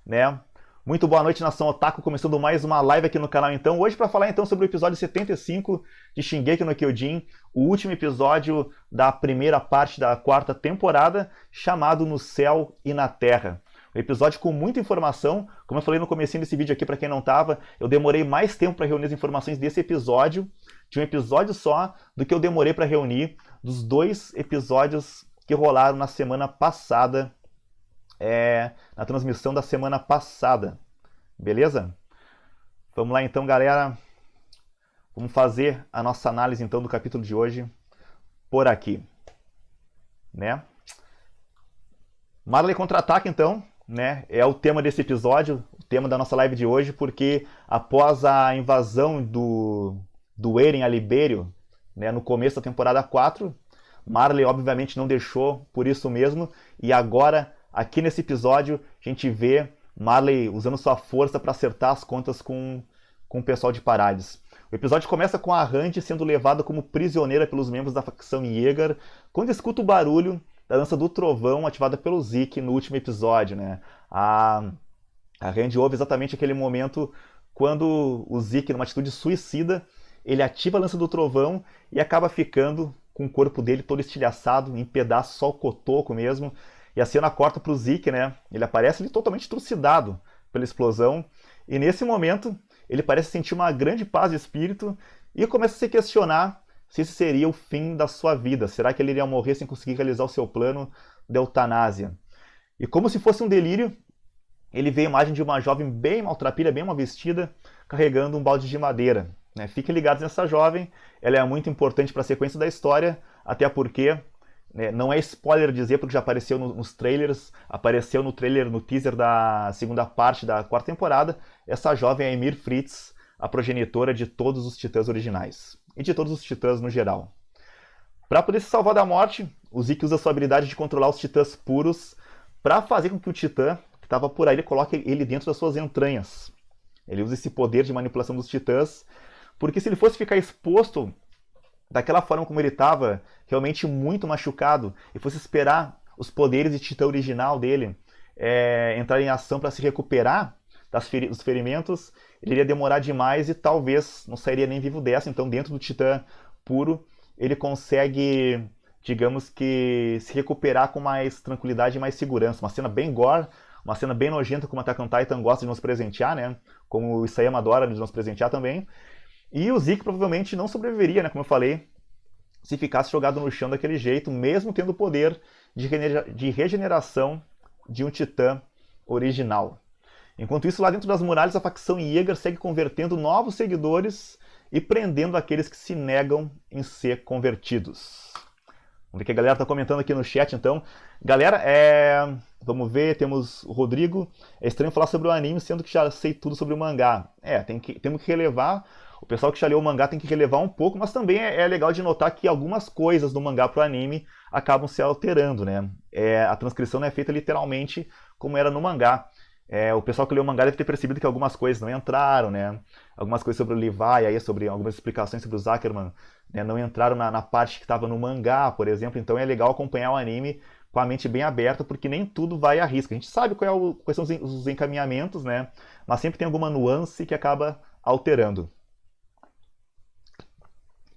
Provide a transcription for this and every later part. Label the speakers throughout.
Speaker 1: né? Muito boa noite, nação Otaku, começando mais uma live aqui no canal então. Hoje para falar então sobre o episódio 75 de Shingeki no Kyojin, o último episódio da primeira parte da quarta temporada, chamado No Céu e na Terra. Um episódio com muita informação, como eu falei no comecinho desse vídeo aqui para quem não estava, eu demorei mais tempo para reunir as informações desse episódio, de um episódio só, do que eu demorei para reunir dos dois episódios que rolaram na semana passada, na transmissão da semana passada. Beleza? Vamos lá então, galera. Vamos fazer a nossa análise então do capítulo de hoje por aqui, né? Marley Contra-Ataque então, né? É o tema desse episódio, o tema da nossa live de hoje, porque após a invasão do Eren a Libério, né, no começo da temporada 4, Marley obviamente não deixou por isso mesmo, e agora aqui nesse episódio a gente vê Marley usando sua força para acertar as contas com o pessoal de Parades. O episódio começa com a Randy sendo levada como prisioneira pelos membros da facção Yeager, quando escuta o barulho da dança do trovão ativada pelo Zeke no último episódio, né? A Randy ouve exatamente aquele momento quando o Zeke, numa atitude suicida, ele ativa a lança do trovão e acaba ficando com o corpo dele todo estilhaçado, em pedaços, só o cotoco mesmo. E a cena corta para o Zeke, né? Ele aparece ali totalmente trucidado pela explosão. E nesse momento, ele parece sentir uma grande paz de espírito e começa a se questionar se esse seria o fim da sua vida. Será que ele iria morrer sem conseguir realizar o seu plano de eutanásia? E como se fosse um delírio, ele vê a imagem de uma jovem bem maltrapilha, bem mal vestida, carregando um balde de madeira, né? Fiquem ligados nessa jovem, ela é muito importante para a sequência da história, até porque não é spoiler dizer, porque já apareceu nos trailers, apareceu no trailer, no teaser da segunda parte da quarta temporada. Essa jovem é Ymir Fritz, a progenitora de todos os titãs originais. E de todos os titãs no geral. Para poder se salvar da morte, o Zeke usa sua habilidade de controlar os titãs puros para fazer com que o titã que estava por aí, ele coloque ele dentro das suas entranhas. Ele usa esse poder de manipulação dos titãs, porque se ele fosse ficar exposto daquela forma como ele estava, realmente muito machucado, e fosse esperar os poderes de titã original dele entrar em ação para se recuperar dos ferimentos, ele iria demorar demais e talvez não sairia nem vivo dessa. Então, dentro do titã puro, ele consegue, digamos que, se recuperar com mais tranquilidade e mais segurança. Uma cena bem gore, uma cena bem nojenta, como Attack on Titan gosta de nos presentear, né? Como o Isayama adora de nos presentear também. E o Zeke provavelmente não sobreviveria, né, como eu falei, se ficasse jogado no chão daquele jeito, mesmo tendo o poder de regeneração de um titã original. Enquanto isso, lá dentro das muralhas, a facção Yeager segue convertendo novos seguidores e prendendo aqueles que se negam em ser convertidos. Vamos ver o que a galera está comentando aqui no chat, então. Galera, vamos ver, temos o Rodrigo. É estranho falar sobre o anime, sendo que já sei tudo sobre o mangá. Temos que relevar. O pessoal que já leu o mangá tem que relevar um pouco, mas também é legal de notar que algumas coisas do mangá para o anime acabam se alterando, né? A transcrição não é feita literalmente como era no mangá. O pessoal que leu o mangá deve ter percebido que algumas coisas não entraram, né? Algumas coisas sobre o Levi, aí, sobre algumas explicações sobre o Zuckerman, né, não entraram na parte que estava no mangá, por exemplo. Então é legal acompanhar o anime com a mente bem aberta, porque nem tudo vai a risco. A gente sabe quais são os encaminhamentos, né? Mas sempre tem alguma nuance que acaba alterando.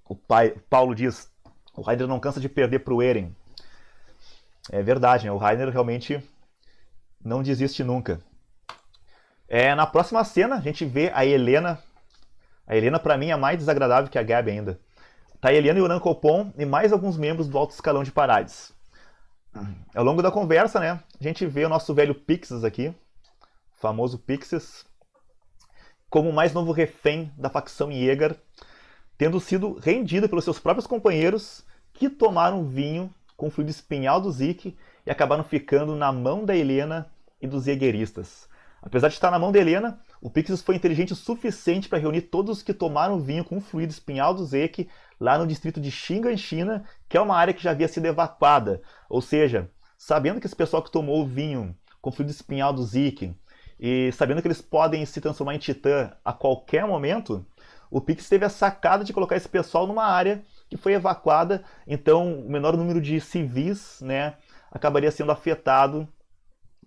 Speaker 1: O Paulo diz: o Rainer não cansa de perder para o Eren. É verdade, né? O Rainer realmente não desiste nunca. Na próxima cena, a gente vê a Helena. A Helena, pra mim, é mais desagradável que a Gabi ainda. Tá a Helena e o Rancopon e mais alguns membros do alto escalão de Parades. Ao longo da conversa, né, a gente vê o nosso velho Pixis aqui, o famoso Pixis, como o mais novo refém da facção Yeager, tendo sido rendido pelos seus próprios companheiros, que tomaram vinho com o fluido espinhal do Zeke e acabaram ficando na mão da Helena e dos Yeageristas. Apesar de estar na mão da Helena, o Pixis foi inteligente o suficiente para reunir todos os que tomaram vinho com o fluido espinhal do Zeke lá no distrito de Shinganshina, que é uma área que já havia sido evacuada. Ou seja, sabendo que esse pessoal que tomou o vinho com o fluido espinhal do Zeke e sabendo que eles podem se transformar em titã a qualquer momento, o Pixis teve a sacada de colocar esse pessoal numa área que foi evacuada, então o menor número de civis, né, acabaria sendo afetado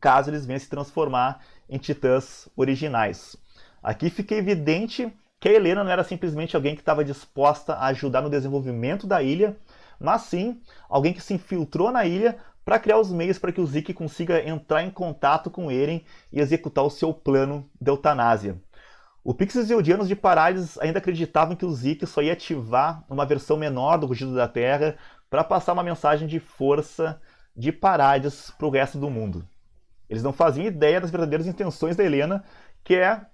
Speaker 1: caso eles venham se transformar em Titãs originais. Aqui fica evidente que a Helena não era simplesmente alguém que estava disposta a ajudar no desenvolvimento da ilha, mas sim alguém que se infiltrou na ilha para criar os meios para que o Zeke consiga entrar em contato com Eren e executar o seu plano de eutanásia. O Pixis e Eldianos de Parades ainda acreditavam que o Zeke só ia ativar uma versão menor do Rugido da Terra para passar uma mensagem de força de Parades para o resto do mundo. Eles não faziam ideia das verdadeiras intenções da Helena, que é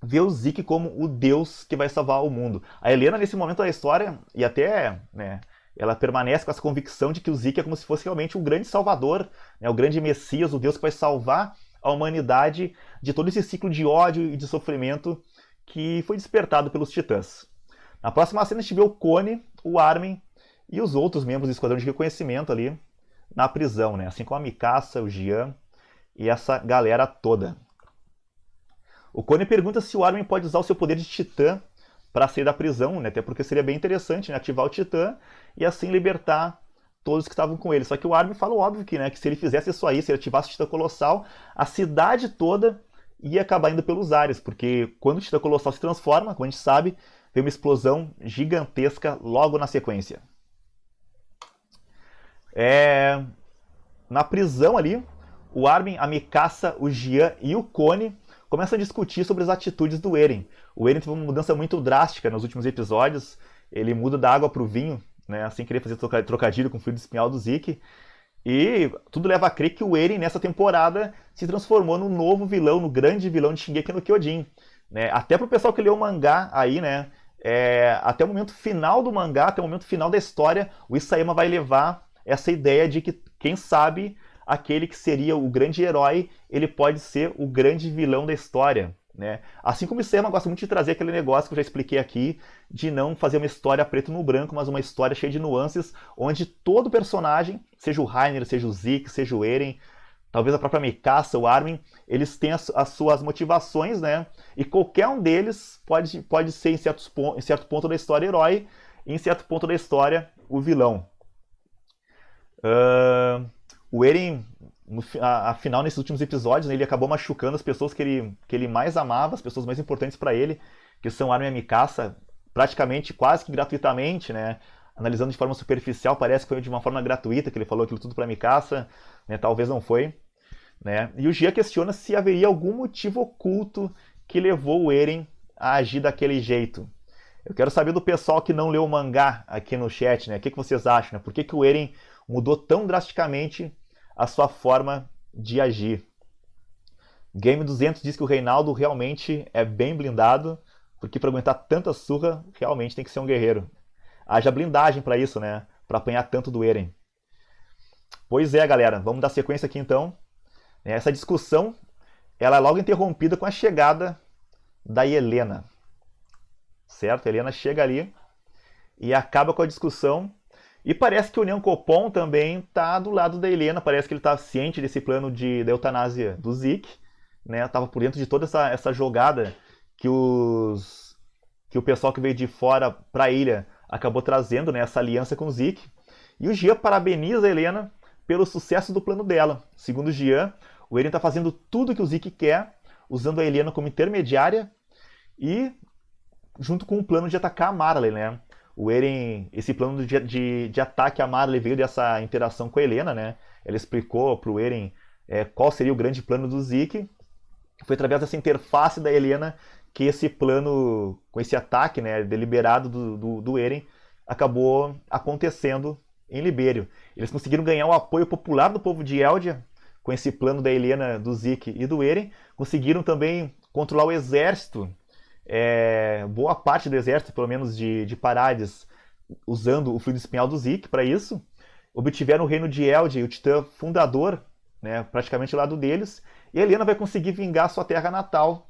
Speaker 1: ver o Zeke como o deus que vai salvar o mundo. A Helena, nesse momento da história, e até, né, ela permanece com essa convicção de que o Zeke é como se fosse realmente um grande salvador, né, o grande Messias, o deus que vai salvar a humanidade de todo esse ciclo de ódio e de sofrimento que foi despertado pelos Titãs. Na próxima cena a gente vê o Cone, o Armin e os outros membros do Esquadrão de Reconhecimento ali na prisão, né, assim como a Mikasa, o Jean e essa galera toda. O Cone pergunta se o Armin pode usar o seu poder de Titã para sair da prisão, né? Até porque seria bem interessante, né? Ativar o Titã e assim libertar todos que estavam com ele. Só que o Armin fala óbvio que, né, que se ele fizesse isso aí, se ele ativasse o Titã Colossal, a cidade toda ia acabar indo pelos ares, porque quando o Titã Colossal se transforma, como a gente sabe, vem uma explosão gigantesca logo na sequência. Na prisão ali, o Armin, a Mikasa, o Jean e o Cone começam a discutir sobre as atitudes do Eren. O Eren teve uma mudança muito drástica nos últimos episódios. Ele muda da água para o vinho, né, sem querer fazer trocadilho com o fio de espinhal do Zeke. E tudo leva a crer que o Eren, nessa temporada, se transformou no novo vilão, no grande vilão de Shingeki no Kyojin. Né? Até pro pessoal que leu o mangá aí, né, até o momento final do mangá, até o momento final da história, o Isayama vai levar essa ideia de que, quem sabe, aquele que seria o grande herói, ele pode ser o grande vilão da história. Né? Assim como o Isayama gosta muito de trazer aquele negócio que eu já expliquei aqui, de não fazer uma história preto no branco, mas uma história cheia de nuances, onde todo personagem, seja o Reiner, seja o Zeke, seja o Eren, talvez a própria Mikasa, o Armin, eles têm as suas motivações, né? E qualquer um deles pode ser, em certo ponto da história, herói, e em certo ponto da história, o vilão. O Eren, afinal, nesses últimos episódios, né, ele acabou machucando as pessoas que ele mais amava, as pessoas mais importantes para ele, que são Armin e a Mikasa, praticamente, quase que gratuitamente, né? Analisando de forma superficial, parece que foi de uma forma gratuita que ele falou aquilo tudo para a Mikasa, né? Talvez não foi. Né? E o Gia questiona se haveria algum motivo oculto que levou o Eren a agir daquele jeito. Eu quero saber do pessoal que não leu o mangá aqui no chat, né? O que vocês acham? Né? Por que o Eren mudou tão drasticamente a sua forma de agir? Game 200 diz que o Reinaldo realmente é bem blindado, porque para aguentar tanta surra, realmente tem que ser um guerreiro. Haja blindagem para isso, né? Para apanhar tanto do Eren. Pois é, galera. Vamos dar sequência aqui então. Essa discussão ela é logo interrompida com a chegada da Helena. Certo? A Helena chega ali e acaba com a discussão. E parece que o Nyankopon também está do lado da Helena. Parece que ele está ciente desse plano da eutanásia do Zeke. Né? Estava por dentro de toda essa jogada que o pessoal que veio de fora para a ilha acabou trazendo, né? Essa aliança com o Zeke. E o Jean parabeniza a Helena pelo sucesso do plano dela. Segundo o Jean, o Eren está fazendo tudo que o Zeke quer, usando a Helena como intermediária e junto com o plano de atacar a Marley, né? O Eren, esse plano de ataque a Marley veio dessa interação com a Helena, né? Ela explicou para o Eren qual seria o grande plano do Zeke. Foi através dessa interface da Helena que esse plano, com esse ataque, né, deliberado do Eren, acabou acontecendo em Libério. Eles conseguiram ganhar o apoio popular do povo de Eldia, com esse plano da Helena, do Zeke e do Eren. Conseguiram também controlar o exército, boa parte do exército, pelo menos de Parades, usando o fluido espinhal do Zeke para isso. Obtiveram o reino de Eldia e o Titã fundador, né, praticamente ao lado deles. E a Helena vai conseguir vingar sua terra natal,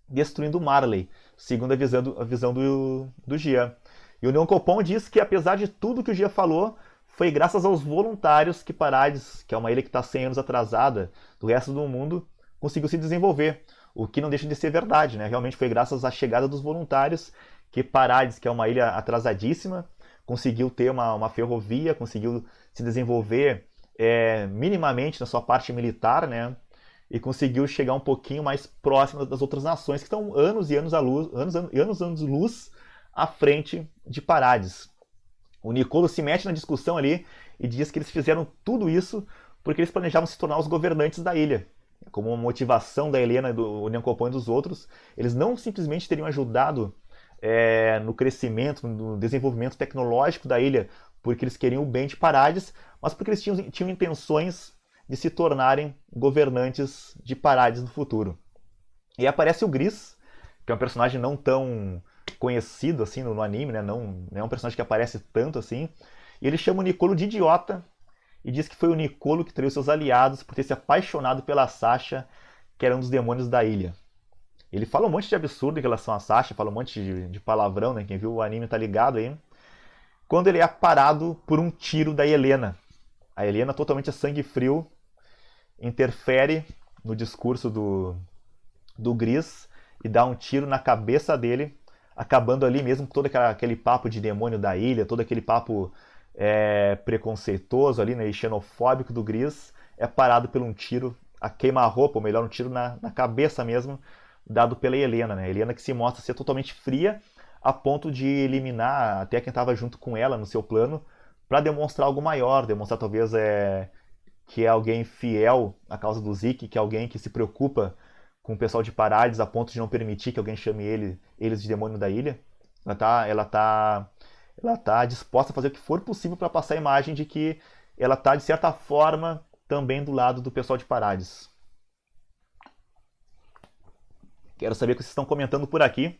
Speaker 1: destruindo Marley, segundo a visão do Jean. E o Nyankopon diz que, apesar de tudo que o Jean falou, foi graças aos voluntários que Parades, que é uma ilha que está 100 anos atrasada do resto do mundo, conseguiu se desenvolver. O que não deixa de ser verdade, né? Realmente foi graças à chegada dos voluntários que Parades, que é uma ilha atrasadíssima, conseguiu ter uma ferrovia, conseguiu se desenvolver minimamente na sua parte militar, né? e conseguiu chegar um pouquinho mais próximo das outras nações que estão anos e anos a luz, anos luz à frente de Parades. O Nicolo se mete na discussão ali e diz que eles fizeram tudo isso porque eles planejavam se tornar os governantes da ilha. Como uma motivação da Helena, do Neancopão e dos outros, eles não simplesmente teriam ajudado no crescimento, no desenvolvimento tecnológico da ilha, porque eles queriam o bem de Parades, mas porque eles tinham intenções de se tornarem governantes de Parades no futuro. E aparece o Gris, que é um personagem não tão conhecido assim no anime, né? Não é um personagem que aparece tanto assim. E ele chama o Nicolo de idiota e diz que foi o Nicolo que traiu seus aliados por ter se apaixonado pela Sasha, que era um dos demônios da ilha. Ele fala um monte de absurdo em relação a Sasha, fala um monte de palavrão, né? Quem viu o anime tá ligado aí. Quando ele é parado por um tiro da Helena. A Helena, totalmente a sangue frio, interfere no discurso do Gris e dá um tiro na cabeça dele, acabando ali mesmo com todo aquele papo de demônio da ilha, todo aquele papo preconceituoso ali, né, e xenofóbico do Gris, é parado por um tiro a queima-roupa, ou melhor, um tiro na cabeça mesmo, dado pela Helena, né? A Helena que se mostra ser totalmente fria, a ponto de eliminar até quem estava junto com ela no seu plano, para demonstrar algo maior, demonstrar talvez que é alguém fiel à causa do Zeke, que é alguém que se preocupa com o pessoal de Parades a ponto de não permitir que alguém chame eles de demônio da ilha. Ela tá disposta a fazer o que for possível para passar a imagem de que ela tá, de certa forma, também do lado do pessoal de Parades. Quero saber o que vocês estão comentando por aqui.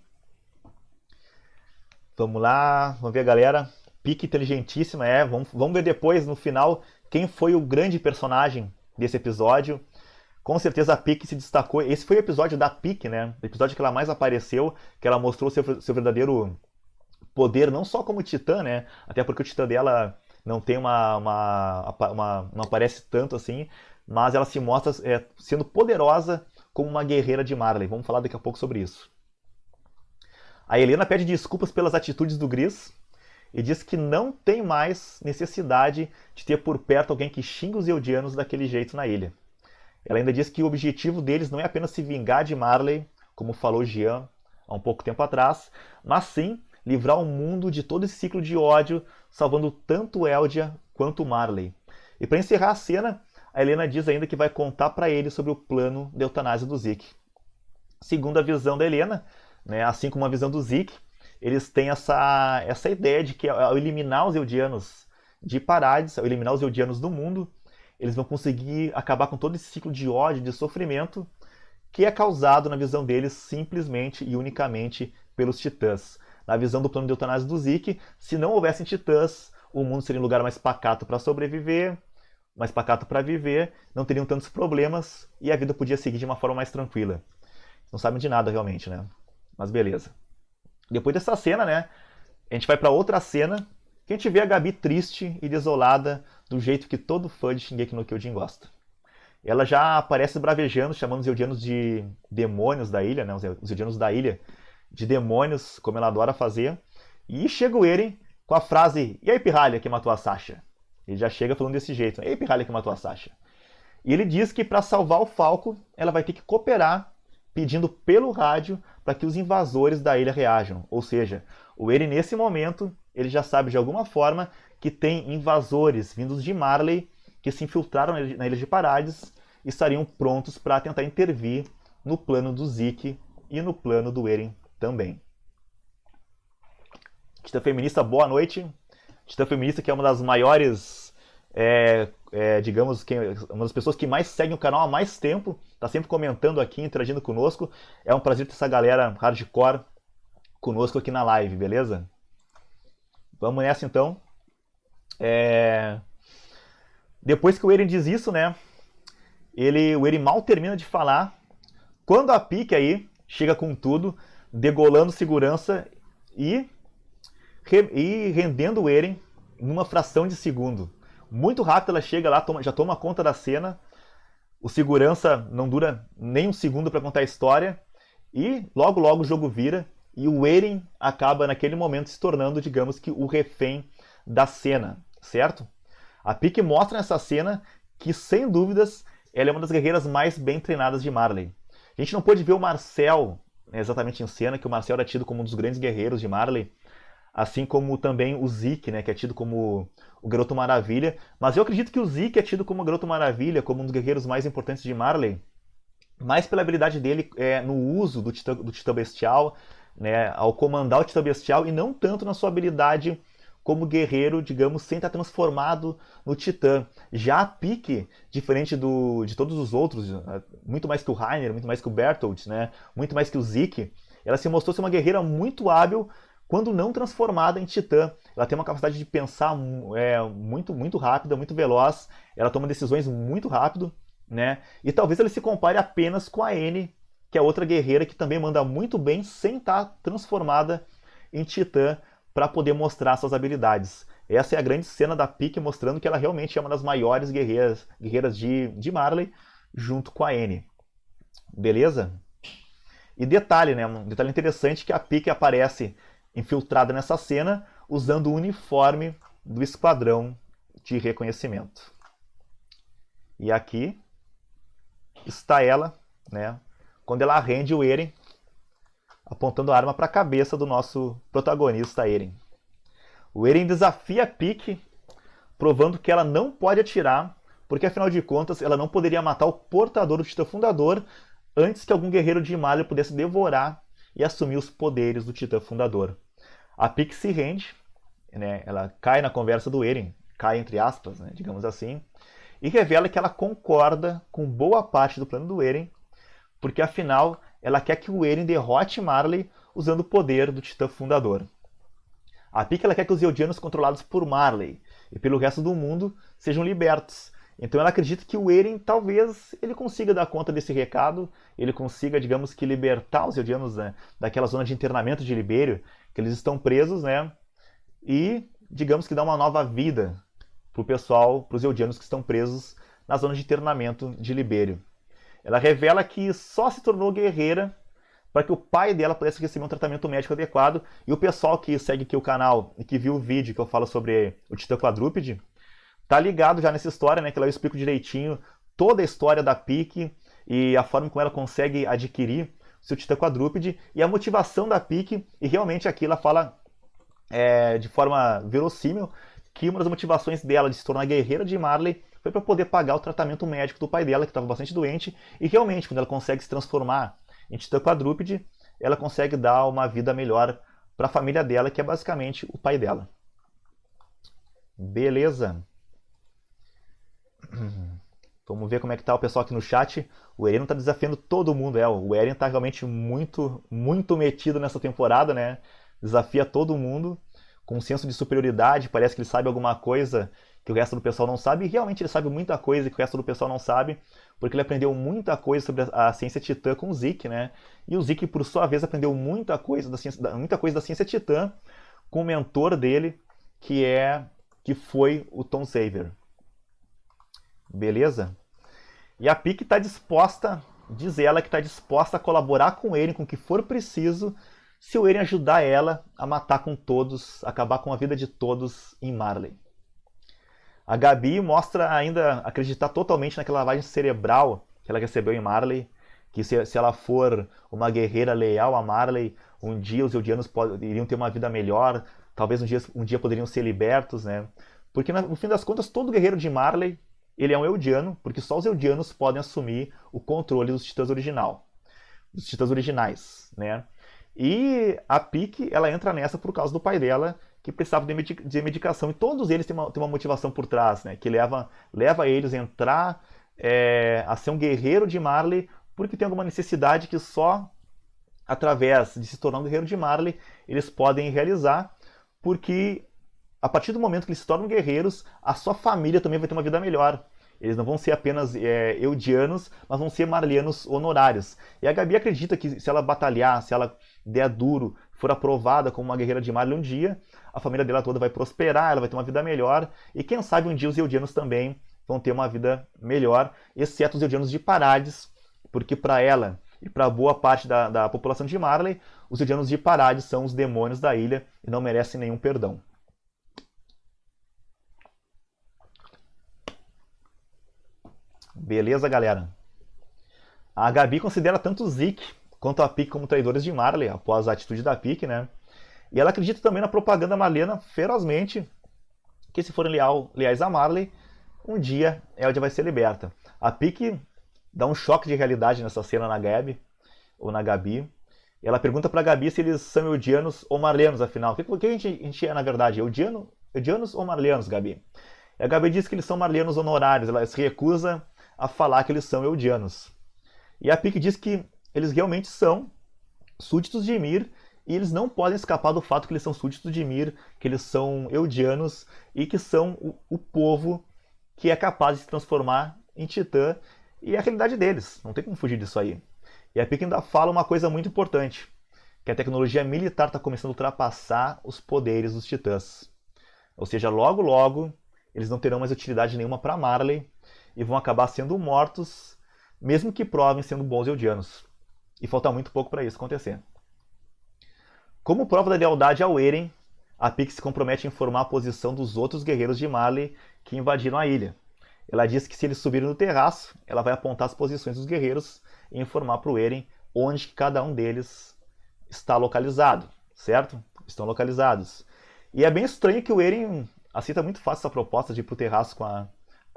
Speaker 1: Vamos lá, vamos ver a galera. Pique inteligentíssima, vamos ver depois, no final, quem foi o grande personagem desse episódio. Com certeza a Pique se destacou. Esse foi o episódio da Pique, né? O episódio que ela mais apareceu, que ela mostrou seu verdadeiro poder, não só como titã, né? Até porque o titã dela não tem não aparece tanto assim, mas ela se mostra sendo poderosa como uma guerreira de Marley. Vamos falar daqui a pouco sobre isso. A Helena pede desculpas pelas atitudes do Gris e diz que não tem mais necessidade de ter por perto alguém que xinga os Eldianos daquele jeito na ilha. Ela ainda diz que o objetivo deles não é apenas se vingar de Marley, como falou Jean há um pouco tempo atrás, mas sim livrar o mundo de todo esse ciclo de ódio, salvando tanto Eldia quanto Marley. E para encerrar a cena, a Helena diz ainda que vai contar para ele sobre o plano de eutanásia do Zeke. Segundo a visão da Helena, né, assim como a visão do Zeke, eles têm essa ideia de que ao eliminar os Eldianos de Parades, ao eliminar os Eldianos do mundo, eles vão conseguir acabar com todo esse ciclo de ódio, de sofrimento, que é causado, na visão deles, simplesmente e unicamente pelos titãs. Na visão do plano de eutanásia do Zeke, se não houvessem titãs, o mundo seria um lugar mais pacato para sobreviver, mais pacato para viver, não teriam tantos problemas e a vida podia seguir de uma forma mais tranquila. Não sabem de nada realmente, né? Mas beleza. Depois dessa cena, né, a gente vai para outra cena, que a gente vê a Gabi triste e desolada, do jeito que todo fã de Shingeki no Kyojin gosta. Ela já aparece bravejando, chamando os Eldianos de demônios da ilha, né, os Eldianos da ilha de demônios, como ela adora fazer. E chega o Eren com a frase: "E aí, pirralha que matou a Sasha?" Ele já chega falando desse jeito: "E aí, pirralha que matou a Sasha?" E ele diz que para salvar o Falco, ela vai ter que cooperar, pedindo pelo rádio para que os invasores da ilha reajam. Ou seja, o Eren nesse momento, ele já sabe de alguma forma que tem invasores vindos de Marley que se infiltraram na ilha de Parades e estariam prontos para tentar intervir no plano do Zeke e no plano do Eren também. Titã Feminista, boa noite. Titã Feminista, que é uma das maiores, digamos, uma das pessoas que mais seguem o canal há mais tempo, está sempre comentando aqui, interagindo conosco. É um prazer ter essa galera hardcore conosco aqui na live, beleza? Vamos nessa então. Depois que o Eren diz isso, né? O Eren mal termina de falar, quando a Pique aí chega com tudo, degolando segurança e rendendo o Eren numa fração de segundo. Muito rápido ela chega lá, já toma conta da cena. O segurança não dura nem um segundo para contar a história. E logo o jogo vira. E o Eren acaba naquele momento se tornando, digamos que, o refém da cena, certo? A Pique mostra nessa cena que, sem dúvidas, ela é uma das guerreiras mais bem treinadas de Marley. A gente não pôde ver o Marcel, né, exatamente em cena, que o Marcel era tido como um dos grandes guerreiros de Marley, assim como também o Zeke, né, que é tido como o Garoto Maravilha. Mas eu acredito que o Zeke é tido como o Garoto Maravilha, como um dos guerreiros mais importantes de Marley, mais pela habilidade dele no uso do Titã Bestial, né, ao comandar o Titã Bestial, e não tanto na sua habilidade como guerreiro, digamos, sem estar transformado no Titã. Já a Pique, diferente de todos os outros, muito mais que o Rainer, muito mais que o Bertolt, né, muito mais que o Zeke, ela se mostrou ser uma guerreira muito hábil quando não transformada em Titã. Ela tem uma capacidade de pensar muito rápida, muito veloz, ela toma decisões muito rápido, né? E talvez ele se compare apenas com a N, que é outra guerreira que também manda muito bem sem estar transformada em Titã para poder mostrar suas habilidades. Essa é a grande cena da Pique, mostrando que ela realmente é uma das maiores guerreiras de Marley, junto com a N. Beleza? E detalhe, né? Um detalhe interessante que a Pique aparece infiltrada nessa cena usando o uniforme do Esquadrão de Reconhecimento. E aqui está ela, né, quando ela rende o Eren, apontando a arma para a cabeça do nosso protagonista Eren. O Eren desafia a Pique, provando que ela não pode atirar, porque afinal de contas ela não poderia matar o portador do Titã Fundador antes que algum guerreiro de Marley pudesse devorar e assumir os poderes do Titã Fundador. A Pique se rende, né, ela cai na conversa do Eren, cai entre aspas, né, digamos assim, e revela que ela concorda com boa parte do plano do Eren, porque afinal ela quer que o Eren derrote Marley usando o poder do Titã Fundador. A Pique ela quer que os Eldianos controlados por Marley e pelo resto do mundo sejam libertos. Então ela acredita que o Eren talvez ele consiga dar conta desse recado, ele consiga, digamos que, libertar os Eldianos, né, daquela zona de internamento de Libério, que eles estão presos, né, e digamos que dar uma nova vida para o pessoal, para os Eldianos que estão presos na zona de internamento de Libério. Ela revela que só se tornou guerreira para que o pai dela pudesse receber um tratamento médico adequado. E o pessoal que segue aqui o canal e que viu o vídeo que eu falo sobre o Titã Quadrúpede, tá ligado já nessa história, né? Que lá eu explico direitinho toda a história da Pique e a forma como ela consegue adquirir o seu Titã Quadrúpede e a motivação da Pique. E realmente aqui ela fala de forma verossímil que uma das motivações dela de se tornar guerreira de Marley foi para poder pagar o tratamento médico do pai dela, que estava bastante doente, e realmente, quando ela consegue se transformar em Titã Quadrúpede, ela consegue dar uma vida melhor para a família dela, que é basicamente o pai dela. Beleza. Vamos ver como é que tá o pessoal aqui no chat. O Eren está desafiando todo mundo. O Eren está realmente muito metido nessa temporada, né? Desafia todo mundo com um senso de superioridade, parece que ele sabe alguma coisa que o resto do pessoal não sabe, e realmente ele sabe muita coisa que o resto do pessoal não sabe, porque ele aprendeu muita coisa sobre a ciência titã com o Zeke, né? E o Zeke, por sua vez, aprendeu muita coisa da ciência titã com o mentor dele, que foi o Tom Saver. Beleza? E a Pique está disposta, diz ela que está disposta a colaborar com ele com o que for preciso, se o Eren ajudar ela a matar com todos, acabar com a vida de todos em Marley. A Gabi mostra ainda acreditar totalmente naquela lavagem cerebral que ela recebeu em Marley, que se ela for uma guerreira leal a Marley, um dia os Eldianos iriam ter uma vida melhor, talvez um dia poderiam ser libertos, né? Porque no fim das contas todo guerreiro de Marley ele é um Eldiano, porque só os Eldianos podem assumir o controle dos Titãs originais, né? E a Pique, ela entra nessa por causa do pai dela, que precisava de medicação. E todos eles têm uma motivação por trás, né? Que leva eles a entrar, a ser um guerreiro de Marley, porque tem alguma necessidade que só através de se tornar um guerreiro de Marley eles podem realizar, porque a partir do momento que eles se tornam guerreiros, a sua família também vai ter uma vida melhor. Eles não vão ser apenas eldianos, mas vão ser marlianos honorários. E a Gabi acredita que se ela batalhar, se ela der duro, for aprovada como uma guerreira de Marley um dia, a família dela toda vai prosperar, ela vai ter uma vida melhor. E quem sabe um dia os eldianos também vão ter uma vida melhor, exceto os eldianos de Parades, porque para ela e para boa parte da população de Marley, os eldianos de Parades são os demônios da ilha e não merecem nenhum perdão. Beleza, galera? A Gabi considera tanto o Zeke quanto a Pique como traidores de Marley, após a atitude da Pique, né? E ela acredita também na propaganda marlena ferozmente, que se forem leais a Marley, um dia Eldia vai ser liberta. A Pique dá um choque de realidade nessa cena na Gabi, ou na Gabi. E ela pergunta pra Gabi se eles são eldianos ou marlenos, afinal. O que a gente é, na verdade? Eldianos ou marlenos, Gabi? E a Gabi diz que eles são marlenos honorários, ela se recusa a falar que eles são eldianos. E a Pique diz que eles realmente são súditos de Ymir, e eles não podem escapar do fato que eles são súditos de Ymir, que eles são eldianos, e que são o povo que é capaz de se transformar em titã, e é a realidade deles, não tem como fugir disso aí. E a Pique ainda fala uma coisa muito importante, que a tecnologia militar está começando a ultrapassar os poderes dos titãs. Ou seja, logo logo, eles não terão mais utilidade nenhuma para Marley, e vão acabar sendo mortos, mesmo que provem sendo bons eldianos. E falta muito pouco para isso acontecer. Como prova da lealdade ao Eren, a Pique se compromete a informar a posição dos outros guerreiros de Marley que invadiram a ilha. Ela diz que se eles subirem no terraço, ela vai apontar as posições dos guerreiros e informar para o Eren onde cada um deles está localizado, certo? Estão localizados. E é bem estranho que o Eren aceita muito fácil essa proposta de ir para o terraço com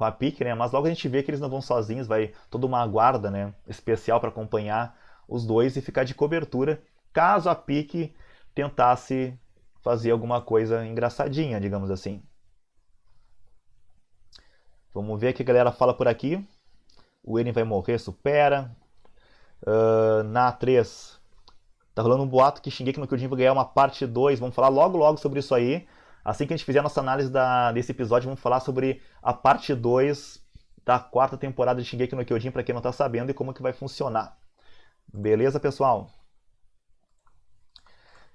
Speaker 1: a Pique, né? Mas logo a gente vê que eles não vão sozinhos, vai toda uma guarda, né, especial para acompanhar os dois e ficar de cobertura caso a Pique tentasse fazer alguma coisa engraçadinha, digamos assim. Vamos ver o que a galera fala por aqui. O Eren vai morrer, supera. Na A3, tá rolando um boato que Shingeki no Kyojin vai ganhar uma parte 2. Vamos falar logo logo sobre isso aí. Assim que a gente fizer a nossa análise desse episódio, vamos falar sobre a parte 2 da quarta temporada de Shingeki no Kyojin, para quem não tá sabendo, e como que vai funcionar. Beleza, pessoal?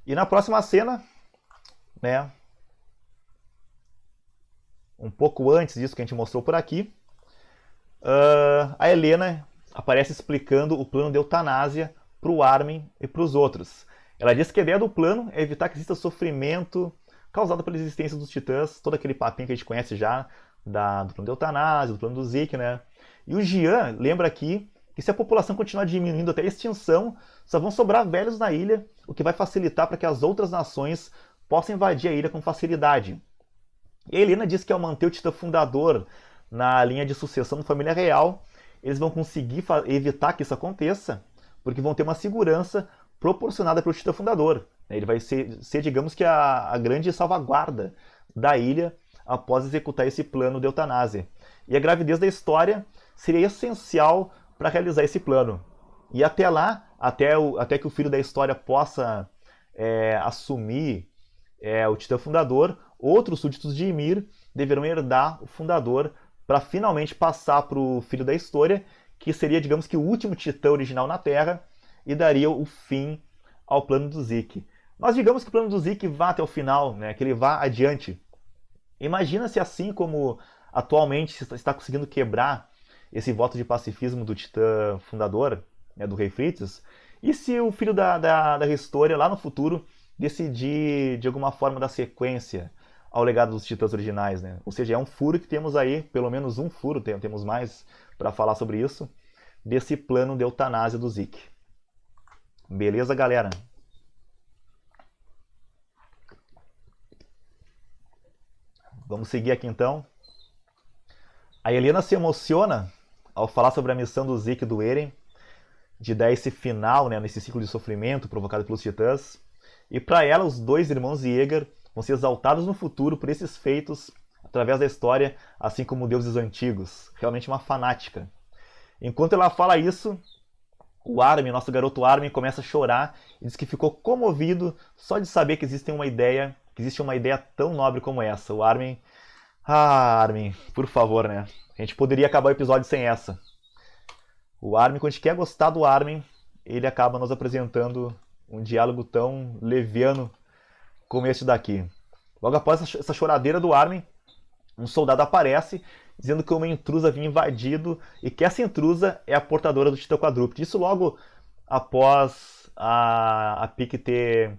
Speaker 1: E na próxima cena, né, um pouco antes disso que a gente mostrou por aqui, a Helena aparece explicando o plano de eutanásia para o Armin e para os outros. Ela diz que a ideia do plano é evitar que exista sofrimento causado pela existência dos titãs, todo aquele papinho que a gente conhece já do plano de eutanásia, do plano do Zeke, né? E o Jian lembra aqui que se a população continuar diminuindo até a extinção, só vão sobrar velhos na ilha, o que vai facilitar para que as outras nações possam invadir a ilha com facilidade. E a Helena diz que ao manter o titã fundador na linha de sucessão da família real, eles vão conseguir evitar que isso aconteça, porque vão ter uma segurança proporcionada pelo titã fundador. Ele vai ser, digamos que, a grande salvaguarda da ilha após executar esse plano de eutanásia. E a gravidez da história seria essencial para realizar esse plano. E até lá, até que o filho da história possa assumir o titã fundador, outros súditos de Ymir deverão herdar o fundador para finalmente passar para o filho da história, que seria, digamos que, o último titã original na Terra, e daria o fim ao plano do Zeke. Nós digamos que o plano do Zeke vá até o final, né, que ele vá adiante. Imagina se, assim como atualmente está conseguindo quebrar esse voto de pacifismo do titã fundador, né, do Rei Fritz, e se o filho da história lá no futuro decidir de alguma forma dar sequência ao legado dos titãs originais, né? Ou seja, é um furo que temos aí, pelo menos um furo, temos mais para falar sobre isso, desse plano de eutanásia do Zeke. Beleza, galera? Vamos seguir aqui então. A Helena se emociona ao falar sobre a missão do Zeke e do Eren, de dar esse final, né, nesse ciclo de sofrimento provocado pelos titãs. E para ela, os dois irmãos Yeager vão ser exaltados no futuro por esses feitos através da história, assim como deuses antigos. Realmente uma fanática. Enquanto ela fala isso, o Armin, nosso garoto Armin, começa a chorar e diz que ficou comovido só de saber que existe uma ideia tão nobre como essa. O Armin... Ah, Armin, por favor, né? A gente poderia acabar o episódio sem essa. O Armin, quando a gente quer gostar do Armin, ele acaba nos apresentando um diálogo tão leviano como esse daqui. Logo após essa choradeira do Armin, um soldado aparece dizendo que uma intrusa havia invadido e que essa intrusa é a portadora do Titã Quadrúpede. Isso logo após a Pique ter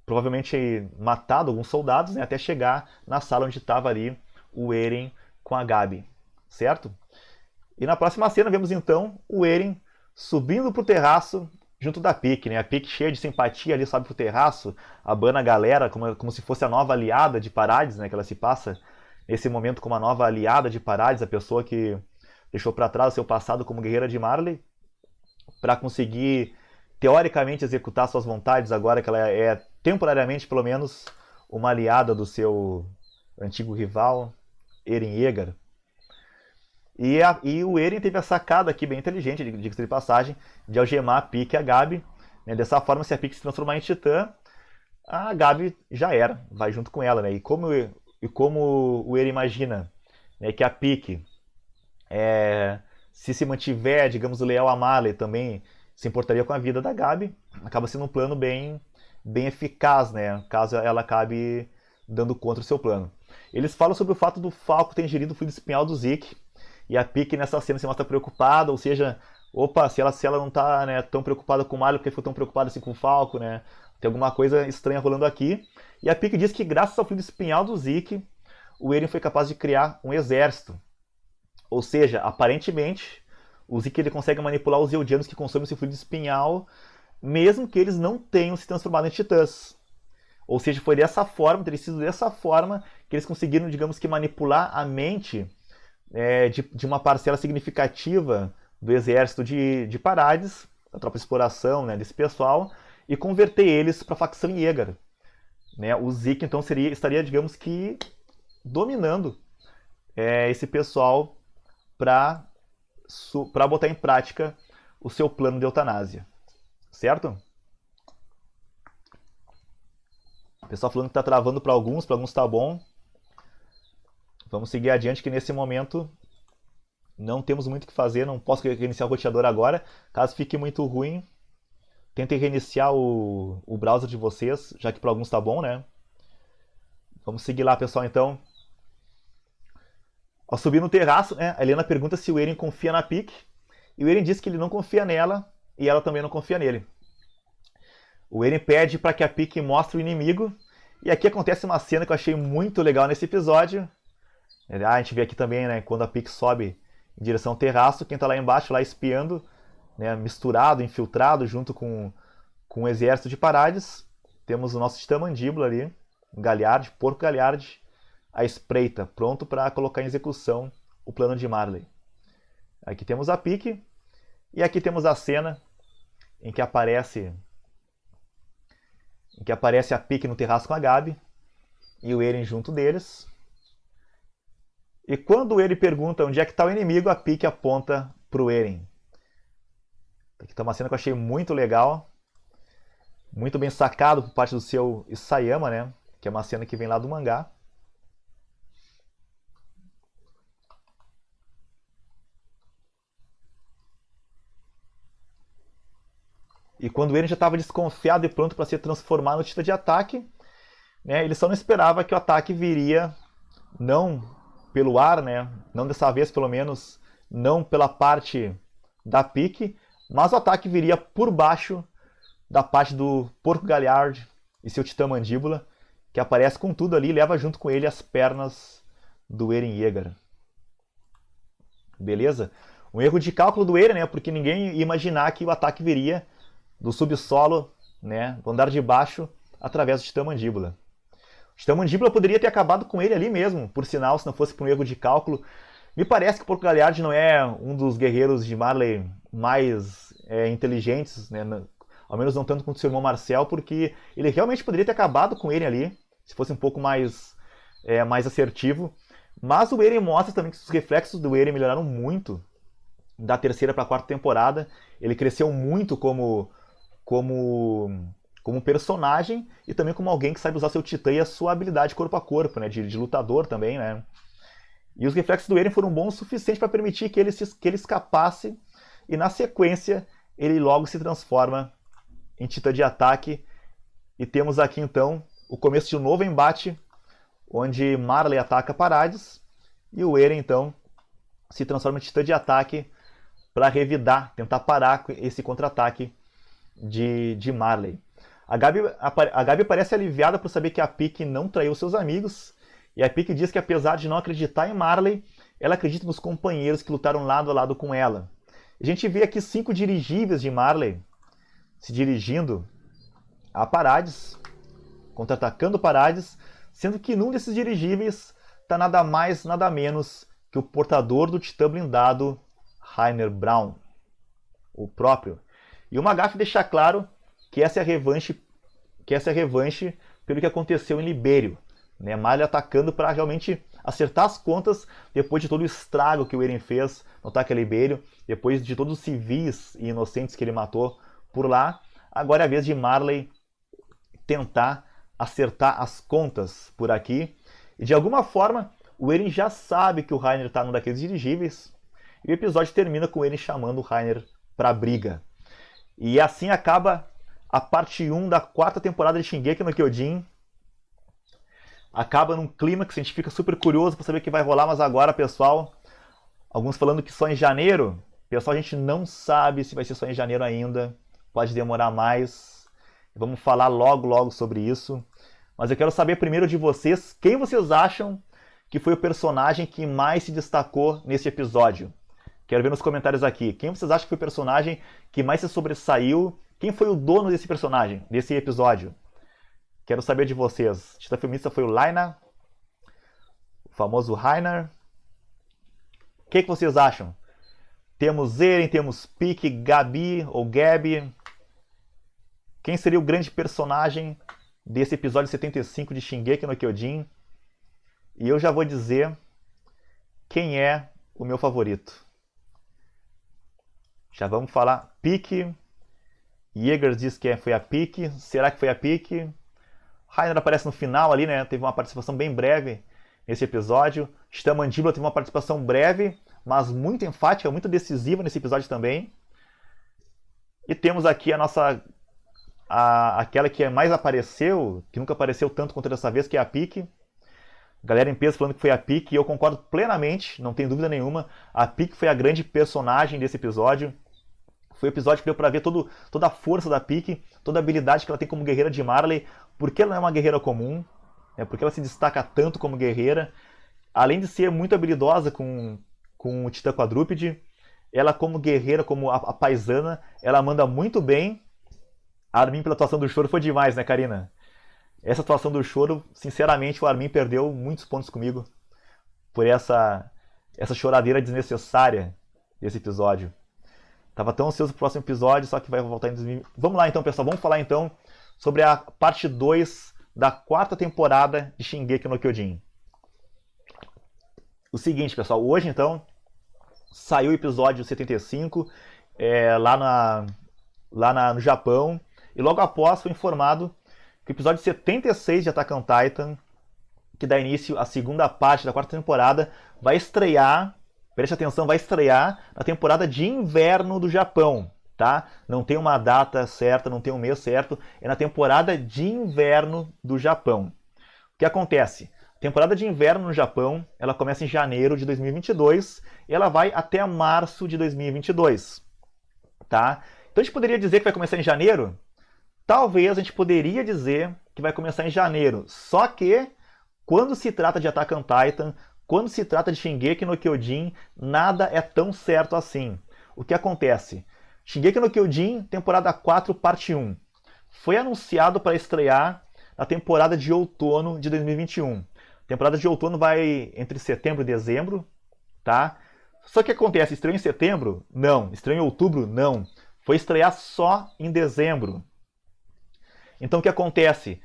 Speaker 1: provavelmente matado alguns soldados, né, até chegar na sala onde estava ali o Eren com a Gabi, certo? E na próxima cena vemos então o Eren subindo pro terraço junto da Pieck, né? A Pieck cheia de simpatia ali sobe pro terraço, abana a galera como se fosse a nova aliada de Parades, né? Que ela se passa nesse momento como a nova aliada de Parades, a pessoa que deixou para trás o seu passado como guerreira de Marley, para conseguir teoricamente executar suas vontades agora que ela é temporariamente, pelo menos, uma aliada do seu antigo rival, Eren Yeager. E o Eren teve a sacada aqui bem inteligente, diga-se de passagem, de algemar a Pieck e a Gabi. Né? Dessa forma, se a Pieck se transformar em Titã, a Gabi já era, vai junto com ela. Né? E como o Eren imagina, né, que a Pieck, se mantiver, digamos, leal a Marley, também se importaria com a vida da Gabi, acaba sendo um plano bem eficaz, né? Caso ela acabe dando contra o seu plano. Eles falam sobre o fato do Falco ter ingerido o fluido espinhal do Zeke, e a Pieck nessa cena se mostra preocupada, ou seja, opa, se ela não está, né, tão preocupada com o Marley, porque ficou tão preocupada assim com o Falco, né? Tem alguma coisa estranha rolando aqui. E a Pieck diz que graças ao fluido espinhal do Zeke, o Eren foi capaz de criar um exército. Ou seja, aparentemente, o Zeke ele consegue manipular os Eldianos que consomem esse fluido espinhal, mesmo que eles não tenham se transformado em titãs. Ou seja, foi dessa forma, teria sido dessa forma que eles conseguiram, digamos que, manipular a mente de uma parcela significativa do exército de Parades, da tropa de exploração, né, desse pessoal, e converter eles para a facção Yeager. Né? O Zeke, então, estaria, digamos que, dominando esse pessoal para botar em prática o seu plano de eutanásia. Certo? O pessoal falando que está travando para alguns está bom. Vamos seguir adiante, que nesse momento não temos muito o que fazer, não posso reiniciar o roteador agora. Caso fique muito ruim, tentem reiniciar o browser de vocês, já que para alguns está bom, né? Vamos seguir lá, pessoal, então. Ao subir no terraço, né, a Helena pergunta se o Eren confia na Pieck, e o Eren diz que ele não confia nela, e ela também não confia nele. O Eren pede para que a Pieck mostre o inimigo, e aqui acontece uma cena que eu achei muito legal nesse episódio. A gente vê aqui também, né, quando a Pieck sobe em direção ao terraço, quem está lá embaixo, lá espiando, né, misturado, infiltrado, junto com o exército de Parades, temos o nosso Titã Mandíbula ali, um Galhard, Porco Galhard, à espreita, pronto para colocar em execução o plano de Marley. Aqui temos a Pieck, e aqui temos a cena em que aparece a Pieck no terraço com a Gabi, e o Eren junto deles. E quando ele pergunta onde é que está o inimigo, a Pieck aponta para o Eren. Aqui está uma cena que eu achei muito legal, muito bem sacado por parte do seu Isayama, né? Que é uma cena que vem lá do mangá. E quando o Eren já estava desconfiado e pronto para ser transformado no Titã de ataque, né, ele só não esperava que o ataque viria não pelo ar, né, não dessa vez pelo menos, não pela parte da Pieck, mas o ataque viria por baixo da parte do Porco Galhard e seu Titã Mandíbula, que aparece com tudo ali e leva junto com ele as pernas do Eren Yeager. Beleza? Um erro de cálculo do Eren, né, porque ninguém ia imaginar que o ataque viria do subsolo, né, do andar de baixo, através do Titã Mandíbula. O Titã Mandíbula poderia ter acabado com ele ali mesmo, por sinal, se não fosse por um erro de cálculo. Me parece que o Porco Galhard não é um dos guerreiros de Marley mais inteligentes, né, ao menos não tanto quanto o seu irmão Marcel, porque ele realmente poderia ter acabado com ele ali, se fosse um pouco mais assertivo. Mas o Eren mostra também que os reflexos do Eren melhoraram muito da terceira para a quarta temporada. Ele cresceu muito como personagem e também como alguém que sabe usar seu titã e a sua habilidade corpo a corpo, né, de lutador também, né. E os reflexos do Eren foram bons o suficiente para permitir que ele escapasse, e na sequência ele logo se transforma em Titã de ataque. E temos aqui então o começo de um novo embate, onde Marley ataca Parades, e o Eren então se transforma em Titã de ataque para revidar, tentar parar esse contra-ataque de Marley. A Gabi parece aliviada por saber que a Pieck não traiu seus amigos, e a Pieck diz que apesar de não acreditar em Marley, ela acredita nos companheiros que lutaram lado a lado com ela. A gente vê aqui 5 dirigíveis de Marley se dirigindo a Parades, contra-atacando Parades, sendo que num desses dirigíveis está nada mais, nada menos que o portador do Titã blindado, Rainer Braun, o próprio. E o Magaff deixa claro que essa é a revanche, pelo que aconteceu em Libério, né? Marley atacando para realmente acertar as contas depois de todo o estrago que o Eren fez no ataque a Libério, depois de todos os civis e inocentes que ele matou por lá. Agora é a vez de Marley tentar acertar as contas por aqui. E de alguma forma, o Eren já sabe que o Reiner está num daqueles dirigíveis. E o episódio termina com o Eren chamando o Reiner para a briga. E assim acaba a parte 1 da 4ª temporada de Shingeki no Kyojin. Acaba num clima que a gente fica super curioso para saber o que vai rolar, mas agora, pessoal, alguns falando que só em janeiro. Pessoal, a gente não sabe se vai ser só em janeiro ainda. Pode demorar mais. Vamos falar logo sobre isso. Mas eu quero saber primeiro de vocês, quem vocês acham que foi o personagem que mais se destacou nesse episódio? Quero ver nos comentários aqui. Quem vocês acham que foi o personagem que mais se sobressaiu? Quem foi o dono desse personagem, desse episódio? Quero saber de vocês. O Titã Feminista foi o Laina, o famoso Reiner. O que vocês acham? Temos Eren, temos Pieck, Gabi ou Gabi. Quem seria o grande personagem desse episódio 75 de Shingeki no Kyojin? E eu já vou dizer quem é o meu favorito. Já vamos falar. Pieck. Jäger diz que foi a Pieck. Será que foi a Pieck? Reiner aparece no final ali, né? Teve uma participação bem breve nesse episódio. Titã Mandíbula teve uma participação breve, mas muito enfática, muito decisiva nesse episódio também. E temos aqui a nossa... aquela que mais apareceu, que nunca apareceu tanto quanto dessa vez, que é a Pieck. Galera em peso falando que foi a Pieck, e eu concordo plenamente, não tem dúvida nenhuma. A Pieck foi a grande personagem desse episódio. Foi o episódio que deu pra ver toda a força da Pieck, toda a habilidade que ela tem como guerreira de Marley, porque ela não é uma guerreira comum, né? Porque ela se destaca tanto como guerreira. Além de ser muito habilidosa com o Titã Quadrúpede, ela como guerreira, como a paisana, ela manda muito bem. A Armin pela atuação do Choro foi demais, né, Karina? Essa atuação do Choro, sinceramente, o Armin perdeu muitos pontos comigo por essa choradeira desnecessária desse episódio. Tava tão ansioso pro próximo episódio, só que vai voltar em 2020. Vamos lá então, pessoal. Vamos falar então sobre a parte 2 da 4ª temporada de Shingeki no Kyojin. O seguinte, pessoal. Hoje, então, saiu o episódio 75 no Japão. E logo após foi informado que o episódio 76 de Attack on Titan, que dá início à segunda parte da 4ª temporada, vai estrear... Preste atenção, vai estrear na temporada de inverno do Japão, tá? Não tem uma data certa, não tem um mês certo, é na temporada de inverno do Japão. O que acontece? A temporada de inverno no Japão, ela começa em janeiro de 2022 e ela vai até março de 2022, tá? Então a gente poderia dizer que vai começar em janeiro? Talvez a gente poderia dizer que vai começar em janeiro, só que quando se trata de Attack on Titan, quando se trata de Shingeki no Kyojin, nada é tão certo assim. O que acontece? Shingeki no Kyojin, temporada 4, parte 1. Foi anunciado para estrear na temporada de outono de 2021. A temporada de outono vai entre setembro e dezembro, tá? Só que acontece, estreou em setembro? Não. Estreou em outubro? Não. Foi estrear só em dezembro. Então o que acontece?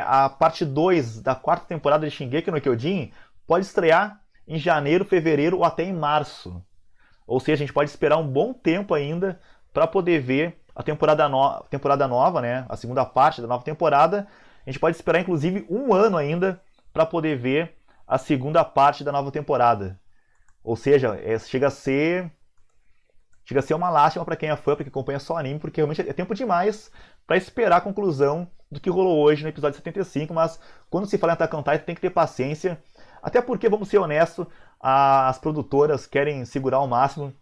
Speaker 1: A parte 2 da 4ª temporada de Shingeki no Kyojin pode estrear em janeiro, fevereiro ou até em março. Ou seja, a gente pode esperar um bom tempo ainda para poder ver a temporada nova, né? A segunda parte da nova temporada. A gente pode esperar inclusive um ano ainda para poder ver a segunda parte da nova temporada. Ou seja, chega a ser uma lástima para quem é fã, para quem acompanha só anime, porque realmente é tempo demais para esperar a conclusão do que rolou hoje no episódio 75, mas quando se fala em Attack on Titan tem que ter paciência, até porque, vamos ser honestos, as produtoras querem segurar ao máximo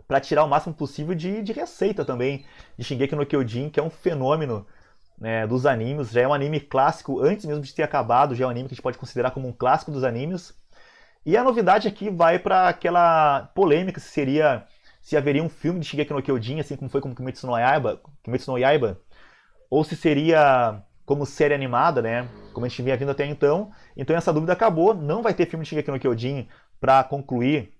Speaker 1: para tirar o máximo possível de receita também de Shingeki no Kyojin, que é um fenômeno, né, dos animes, já é um anime clássico antes mesmo de ter acabado, já é um anime que a gente pode considerar como um clássico dos animes, E a novidade aqui vai para aquela polêmica se haveria um filme de Shingeki no Kyojin, assim como foi com Kimetsu no Yaiba, ou se seria como série animada, né? Como a gente vinha vindo até então. Então essa dúvida acabou, não vai ter filme de Shingeki no Kyojin para concluir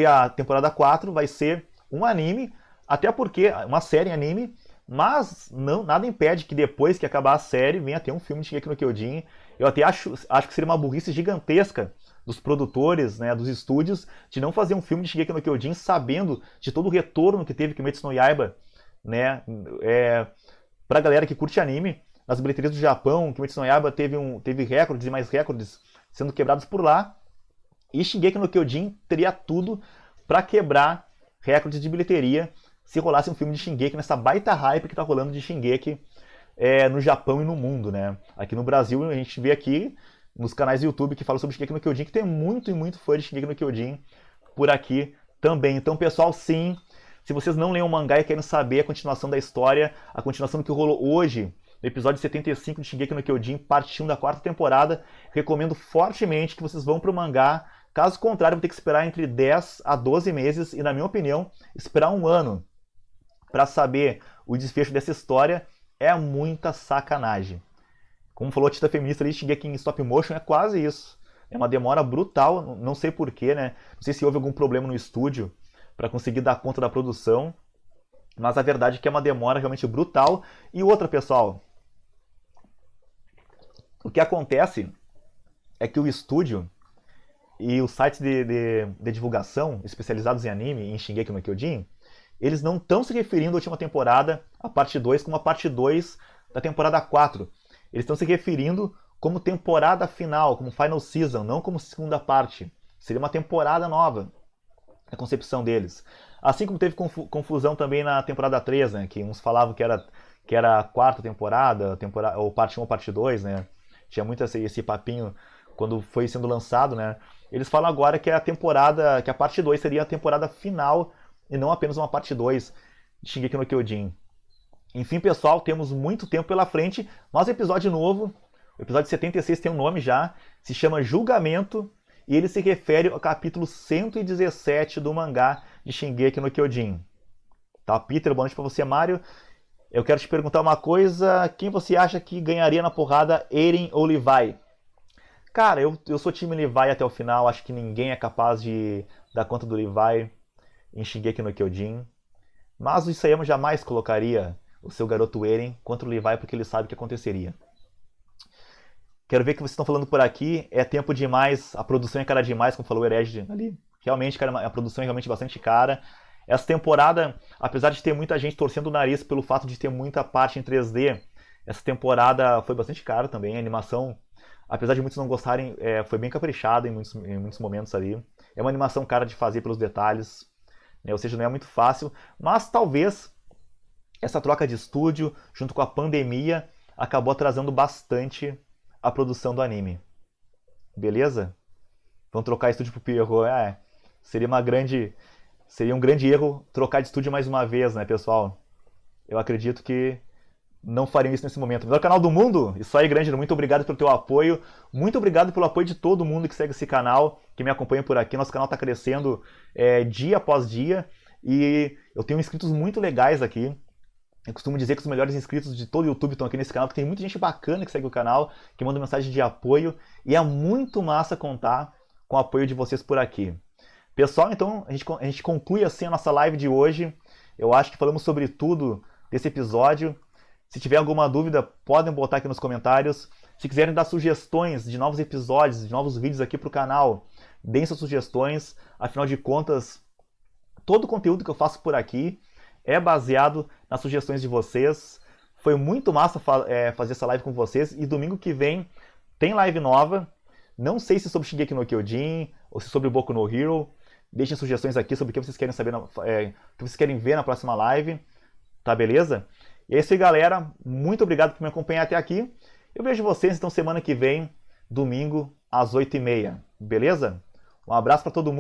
Speaker 1: a temporada 4, vai ser um anime, até porque uma série em anime, mas nada impede que depois que acabar a série venha ter um filme de Shingeki no Kyojin. Eu até acho que seria uma burrice gigantesca dos produtores, né, dos estúdios, de não fazer um filme de Shingeki no Kyojin sabendo de todo o retorno que teve Kimetsu no Yaiba, né, pra galera que curte anime. Nas bilheterias do Japão, Kimetsu no Yaiba teve recordes e mais recordes sendo quebrados por lá, e Shingeki no Kyojin teria tudo para quebrar recordes de bilheteria se rolasse um filme de Shingeki nessa baita hype que tá rolando de Shingeki no Japão e no mundo, né? Aqui no Brasil a gente vê aqui nos canais do YouTube que falam sobre Shingeki no Kyojin, que tem muito e muito fã de Shingeki no Kyojin por aqui também. Então, pessoal, sim, se vocês não leem o mangá e querem saber a continuação da história, a continuação do que rolou hoje, no episódio 75 de Shingeki no Kyojin, parte 1 da 4ª temporada, recomendo fortemente que vocês vão pro mangá. Caso contrário, vão ter que esperar entre 10 a 12 meses e, na minha opinião, esperar um ano para saber o desfecho dessa história é muita sacanagem. Como falou a Tita Feminista ali, Shingeki em stop motion é quase isso. É uma demora brutal, não sei porquê, né? Não sei se houve algum problema no estúdio para conseguir dar conta da produção, mas a verdade é que é uma demora realmente brutal. E outra, pessoal, o que acontece é que o estúdio e os sites de divulgação especializados em anime, em Shingeki no Kyojin, eles não estão se referindo à última temporada, a parte 2, como a parte 2 da temporada 4. Eles estão se referindo como temporada final, como final season, não como segunda parte. Seria uma temporada nova, a concepção deles. Assim como teve confusão também na temporada 3, né, que uns falavam que era a quarta temporada, ou parte 1 ou parte 2, né? Tinha muito esse papinho quando foi sendo lançado, né? Eles falam agora que que a parte 2 seria a temporada final e não apenas uma parte 2 de Shingeki no Kyojin. Enfim, pessoal, temos muito tempo pela frente, mas o episódio novo, o episódio 76 tem um nome já, se chama Julgamento, e ele se refere ao capítulo 117 do mangá de Shingeki no Kyojin. Tá, Peter, boa noite pra você, Mário. Eu quero te perguntar uma coisa, quem você acha que ganharia na porrada, Eren ou Levi? Cara, eu sou time Levi até o final, acho que ninguém é capaz de dar conta do Levi em Shingeki no Kyojin. Mas o Isayama jamais colocaria o seu garoto Eren contra o Levi porque ele sabe o que aconteceria. Quero ver o que vocês estão falando por aqui. É tempo demais, a produção é cara demais, como falou o Herege ali. Realmente, cara, a produção é realmente bastante cara. Essa temporada, apesar de ter muita gente torcendo o nariz pelo fato de ter muita parte em 3D, essa temporada foi bastante cara também. A animação, apesar de muitos não gostarem, foi bem caprichada em muitos momentos ali. É uma animação cara de fazer pelos detalhes, né? Ou seja, não é muito fácil. Mas talvez essa troca de estúdio, junto com a pandemia, acabou atrasando bastante a produção do anime. Beleza? Vamos trocar estúdio pro Pierrot. Seria um grande erro trocar de estúdio mais uma vez, né, pessoal? Eu acredito que não fariam isso nesse momento. Melhor canal do mundo? Isso aí, grande, muito obrigado pelo teu apoio. Muito obrigado pelo apoio de todo mundo que segue esse canal, que me acompanha por aqui. Nosso canal está crescendo dia após dia. E eu tenho inscritos muito legais aqui. Eu costumo dizer que os melhores inscritos de todo o YouTube estão aqui nesse canal, porque tem muita gente bacana que segue o canal, que manda mensagem de apoio. E é muito massa contar com o apoio de vocês por aqui. Pessoal, então, a gente conclui assim a nossa live de hoje. Eu acho que falamos sobre tudo desse episódio. Se tiver alguma dúvida, podem botar aqui nos comentários. Se quiserem dar sugestões de novos episódios, de novos vídeos aqui para o canal, deem suas sugestões. Afinal de contas, todo o conteúdo que eu faço por aqui é baseado nas sugestões de vocês. Foi muito massa fazer essa live com vocês. E domingo que vem tem live nova. Não sei se sobre Shingeki no Kyojin ou se sobre Boku no Hero. Deixem sugestões aqui sobre o que vocês querem saber, o que vocês querem ver na próxima live. Tá, beleza? E é isso aí, galera. Muito obrigado por me acompanhar até aqui. Eu vejo vocês então semana que vem, domingo, às 8h30. Beleza? Um abraço para todo mundo.